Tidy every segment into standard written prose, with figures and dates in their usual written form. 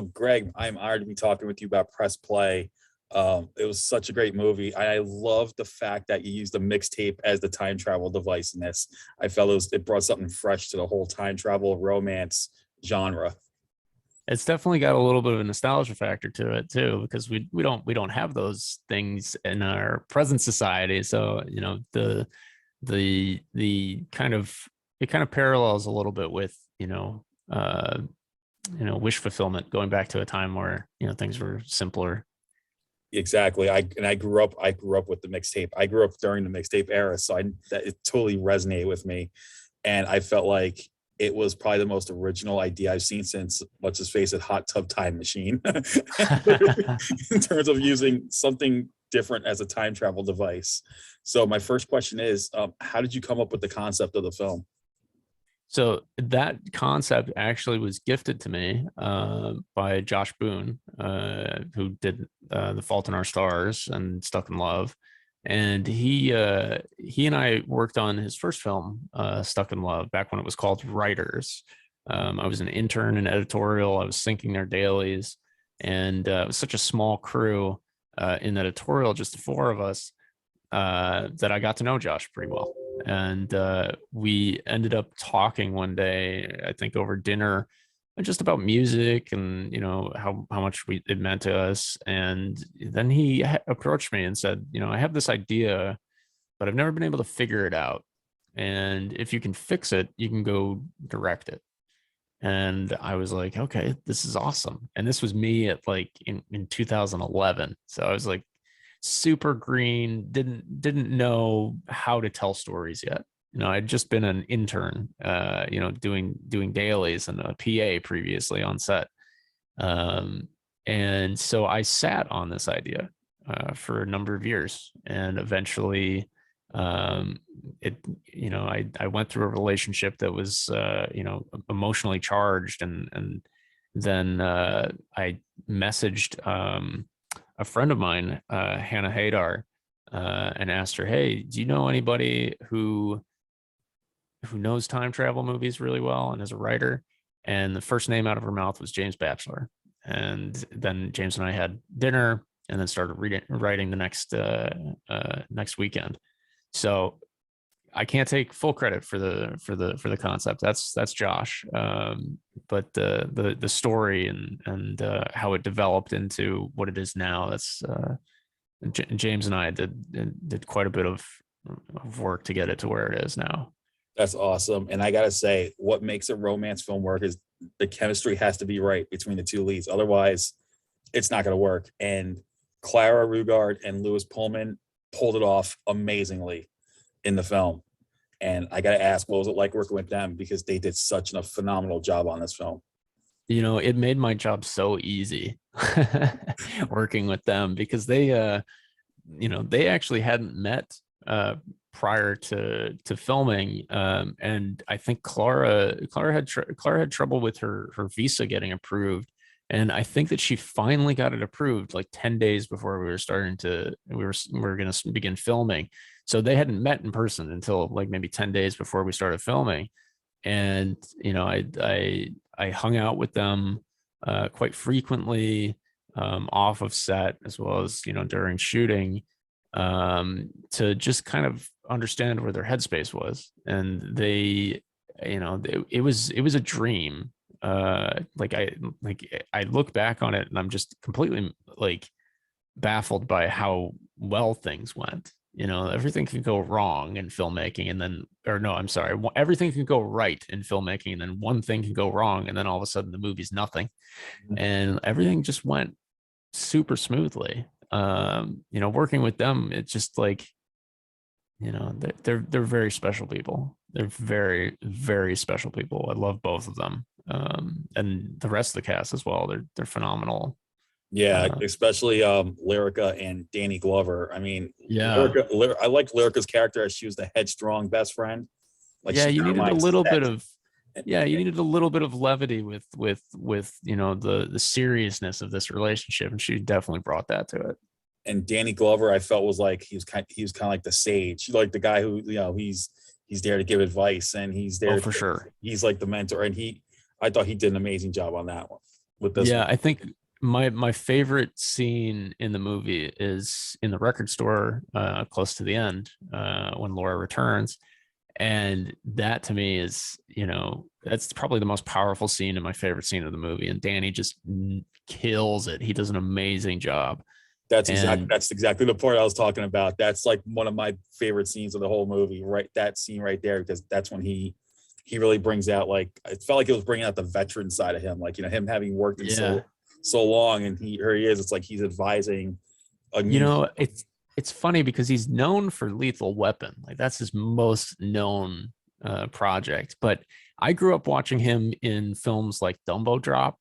Greg, I'm honored to be talking with you about Press Play. It was such a great movie. I love the fact that you used the mixtape as the time travel device in this. I felt it brought something fresh to the whole time travel romance genre. It's definitely got a little bit of a nostalgia factor to it too, because we don't have those things in our present society. So the kind of it kind of parallels a little bit with wish fulfillment, going back to a time where things were simpler. Exactly. I grew up with the mixtape. I grew up during the mixtape era, so that it totally resonated with me. And I felt like it was probably the most original idea I've seen since, let's just face it, Hot Tub Time Machine, in terms of using something different as a time travel device. So my first question is, how did you come up with the concept of the film? So that concept actually was gifted to me by Josh Boone, who did The Fault in Our Stars and Stuck in Love. And he and I worked on his first film, Stuck in Love, back when it was called Writers. I was an intern in editorial. I was syncing their dailies, and it was such a small crew in editorial, just the four of us, that I got to know Josh pretty well. And we ended up talking one day, I think over dinner, just about music and how much it meant to us. And then he approached me and said, I have this idea, but I've never been able to figure it out. And if you can fix it, you can go direct it. And I was like, okay, this is awesome. And this was me at in 2011. So I was like super green, didn't know how to tell stories yet. I'd just been an intern, doing dailies and a PA previously on set. And so I sat on this idea for a number of years, and eventually I went through a relationship that was emotionally charged, and then I messaged a friend of mine, Hannah Hadar, and asked her, hey, do you know anybody who knows time travel movies really well and is a writer? And the first name out of her mouth was James Bachelor. And then James and I had dinner and then started writing the next weekend. So I can't take full credit for the concept. That's Josh. But the story and how it developed into what it is now, that's James and I did quite a bit of work to get it to where it is now. That's awesome. And I gotta say, what makes a romance film work is the chemistry has to be right between the two leads. Otherwise, it's not gonna work. And Clara Rugard and Lewis Pullman pulled it off amazingly in the film. And I gotta ask, what was it like working with them? Because they did such a phenomenal job on this film. It made my job so easy working with them, because they actually hadn't met prior to filming, and I think Clara had trouble with her visa getting approved, and I think that she finally got it approved like 10 days before we were going to begin filming. So they hadn't met in person until like maybe 10 days before we started filming. And I hung out with them quite frequently, off of set, as well as during shooting, to just kind of understand where their headspace was. And it was a dream. I look back on it and I'm just completely baffled by how well things went. Everything can go wrong in filmmaking, everything can go right in filmmaking, and then one thing can go wrong, and then all of a sudden the movie's nothing. And everything just went super smoothly. Working with them, it's just they're very special people. They're very, very special people. I love both of them. And the rest of the cast as well. They're phenomenal. Yeah, especially Lyrica and Danny Glover. I mean, yeah, I liked Lyrica's character as she was the headstrong best friend. You needed a little bit of levity with the seriousness of this relationship, and she definitely brought that to it. And Danny Glover, I felt was like he was kind of like the sage, like the guy who he's there to give advice, and he's there for sure. He's like the mentor, and I thought he did an amazing job on that one. with this Yeah, one? I think my favorite scene in the movie is in the record store, close to the end, when Laura returns. And that to me is, that's probably the most powerful scene and my favorite scene of the movie. And Danny just kills it. He does an amazing job. And That's exactly the part I was talking about. That's like one of my favorite scenes of the whole movie, right? That scene right there, because that's when he really brings out, like, it felt like it was bringing out the veteran side of him, like, him having worked in yeah, so long, and here he is. It's like he's advising a you new. know, it's funny because he's known for Lethal Weapon. Like that's his most known project. But I grew up watching him in films like Dumbo Drop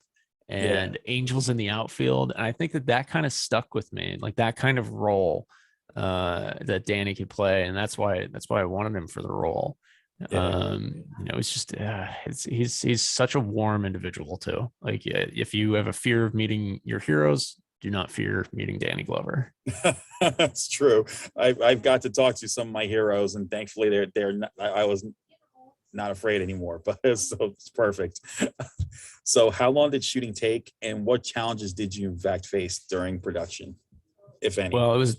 Yeah, and Angels in the Outfield, and I think that kind of stuck with me, like that kind of role that Danny could play, and that's why I wanted him for the role. yeah. It's just he's such a warm individual too. Like if you have a fear of meeting your heroes, do not fear meeting Danny Glover. That's true. I've got to talk to some of my heroes, and thankfully they're not, I was not afraid anymore. But it's perfect. So, how long did shooting take, and what challenges did you in fact face during production, if any? Well, it was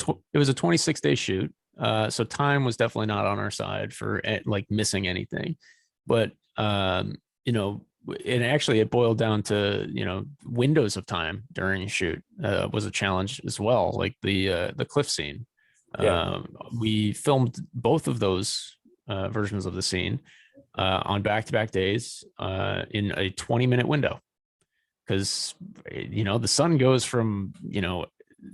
a 26-day shoot, so time was definitely not on our side for like missing anything, but it boiled down to windows of time during a shoot was a challenge as well, like the cliff scene. Yeah, We filmed both of those versions of the scene on back-to-back days in a 20-minute window because the sun goes from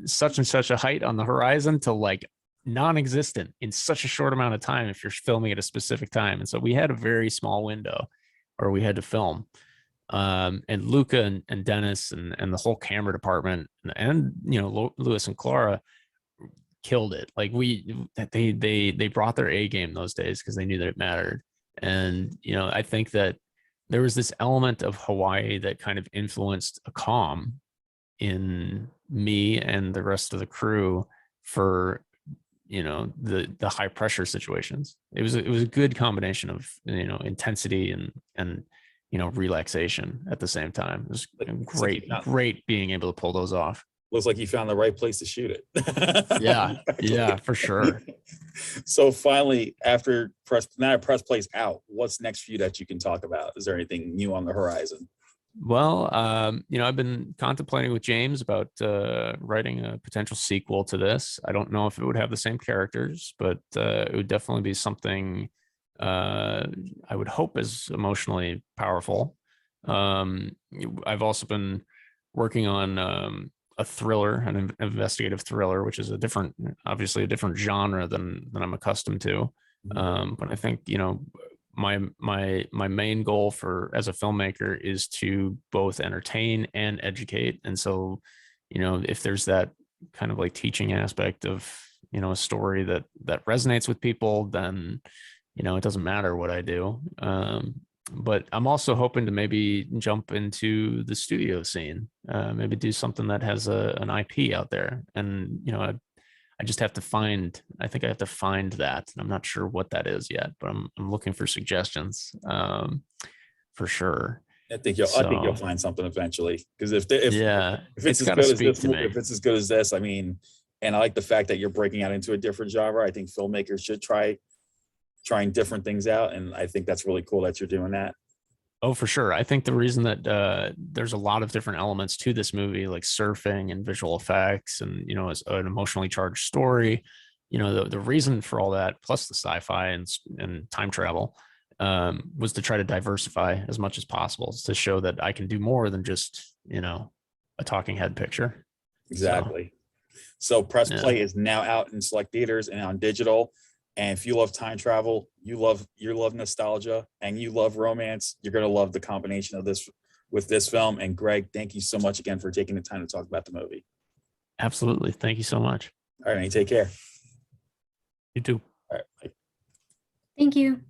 such and such a height on the horizon to like non-existent in such a short amount of time if you're filming at a specific time. And so we had a very small window where we had to film. And Luca and Dennis and the whole camera department and Lewis and Clara killed it. Like they brought their A game those days because they knew that it mattered. And I think that there was this element of Hawaii that kind of influenced a calm in me and the rest of the crew for the high pressure situations. It was a good combination of intensity and relaxation at the same time. It was great being able to pull those off. looks like you found the right place to shoot Yeah, for sure. So finally, after press plays out, what's next for you that you can talk about? Is there anything new on the horizon? Well, I've been contemplating with James about writing a potential sequel to this. I don't know if it would have the same characters, but it would definitely be something I would hope is emotionally powerful. I've also been working on a thriller, an investigative thriller, which is obviously a different genre than I'm accustomed to. But I think my main goal as a filmmaker is to both entertain and educate. And so, if there's that kind of like teaching aspect of a story that resonates with people, then it doesn't matter what I do. But I'm also hoping to maybe jump into the studio scene, maybe do something that has an IP out there. And I just have to I think I have to find that. And I'm not sure what that is yet, but I'm looking for suggestions for sure. I think you'll find something eventually. Because if it's as got to good as speak this, to me. if it's as good as this, I mean, and I like the fact that you're breaking out into a different genre. I think filmmakers should trying different things out, and I think that's really cool that you're doing that. Oh, for sure. I think the reason that there's a lot of different elements to this movie, like surfing and visual effects, and as an emotionally charged story, the reason for all that, plus the sci-fi and time travel, was to try to diversify as much as possible, to show that I can do more than just a talking head picture. Exactly. So Press Yeah. Play is now out in select theaters and on digital. And if you love time travel, you love nostalgia, and you love romance, you're going to love the combination of this with this film. And Greg, thank you so much again for taking the time to talk about the movie. Absolutely. Thank you so much. All right, man, take care. You too. All right. Bye. Thank you.